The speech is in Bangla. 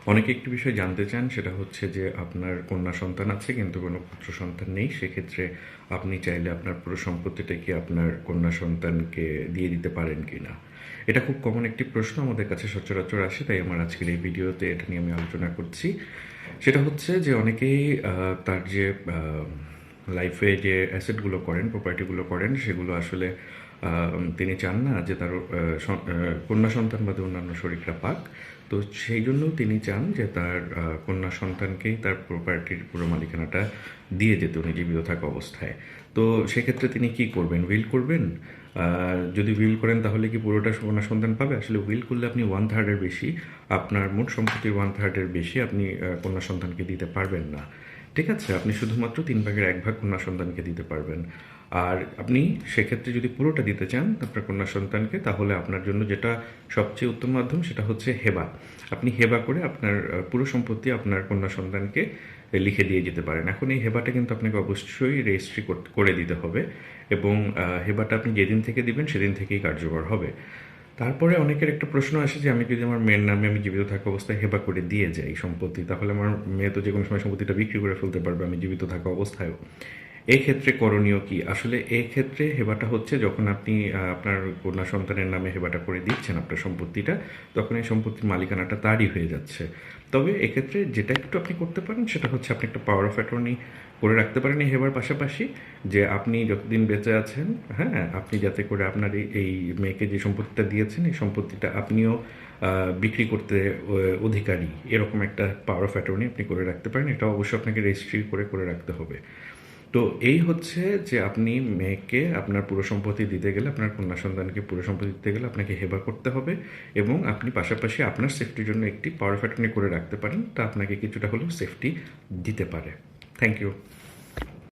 অনেকে একটি বিষয় জানতে চান, সেটা হচ্ছে যে আপনার কন্যা সন্তান আছে কিন্তু কোনো পুত্র সন্তান নেই। সেক্ষেত্রে আপনি চাইলে আপনার পুরো সম্পত্তিটা কি আপনার কন্যা সন্তানকে দিয়ে দিতে পারেন কিনা? এটা খুব কমন একটি প্রশ্ন, আমাদের কাছে সচরাচর আসে। তাই আমার আজকের এই ভিডিওতে এটা নিয়ে আমি আলোচনা করছি। সেটা হচ্ছে যে অনেকেই তার যে লাইফে যে অ্যাসেটগুলো করেন, প্রপার্টিগুলো করেন, সেগুলো আসলে তিনি চান না যে তার কন্যা সন্তান বাদে অন্যান্য শরীকরা পাক। তো সেই জন্য তিনি চান যে তার কন্যা সন্তানকেই তার প্রপার্টির পুরো মালিকানাটা দিয়ে যেতে, উনি জীবিত থাকা অবস্থায়। তো সেক্ষেত্রে তিনি কি করবেন? উইল করবেন? যদি উইল করেন তাহলে কি পুরোটা কন্যা সন্তান পাবে? আসলে উইল করলে আপনি 1/3-এর বেশি, আপনার মোট সম্পত্তির 1/3-এর বেশি আপনি কন্যা সন্তানকে দিতে পারবেন না। ঠিক আছে? আপনি শুধুমাত্র 3/1 কন্যা সন্তানকে দিতে পারবেন। আর আপনি সেক্ষেত্রে যদি পুরোটা দিতে চান আপনার কন্যা সন্তানকে, তাহলে আপনার জন্য যেটা সবচেয়ে উত্তম মাধ্যম সেটা হচ্ছে হেবা। আপনি হেবা করে আপনার পুরো সম্পত্তি আপনার কন্যা সন্তানকে লিখে দিয়ে যেতে পারেন। এখন এই হেবাটা কিন্তু আপনাকে অবশ্যই রেজিস্ট্রি করে দিতে হবে, এবং হেবাটা আপনি যেদিন থেকে দিবেন সেদিন থেকেই কার্যকর হবে। তারপরে অনেকের একটা প্রশ্ন আসে যে আমি যদি আমার মেয়ের নামে আমি জীবিত থাকা অবস্থায় হেবা করে দিয়ে যাই সম্পত্তি, তাহলে আমার মেয়ে তো যে কোনো সময় সম্পত্তিটা বিক্রি করে ফেলতে পারবে আমি জীবিত থাকা অবস্থায়ও। এই ক্ষেত্রে করণীয় কি? আসলে এই ক্ষেত্রে হেবাটা হচ্ছে যখন আপনি আপনার কন্যা সন্তানের নামে হেবাটা করে দিচ্ছেন আপনার সম্পত্তিটা, তখন এই সম্পত্তির মালিকানাটা তারই হয়ে যাচ্ছে। তবে এক্ষেত্রে যেটা একটু আপনি করতে পারেন সেটা হচ্ছে আপনি একটা পাওয়ার অফ অ্যাটর্নি করে রাখতে পারেন এই হেবার পাশাপাশি, যে আপনি যতদিন বেঁচে আছেন, হ্যাঁ, আপনি যাতে করে আপনার এই মেয়েকে যে সম্পত্তিটা দিয়েছেন এই সম্পত্তিটা আপনিও বিক্রি করতে অধিকারী, এরকম একটা পাওয়ার অফ অ্যাটর্নি আপনি করে রাখতে পারেন। এটা অবশ্যই আপনাকে রেজিস্ট্রি করে রাখতে হবে। তো এই হচ্ছে যে আপনি মেয়েকে আপনার পুরো সম্পত্তি দিতে গেলে, আপনার কন্যা সন্তানকে পুরো সম্পত্তি দিতে গেলে আপনাকে হেবা করতে হবে, এবং আপনি পাশাপাশি আপনার সেফটির জন্য একটি পাওয়ার অফ অ্যাটর্নি করে রাখতে পারেন। তা আপনাকে কিছুটা হলেও সেফটি দিতে পারে। Thank you.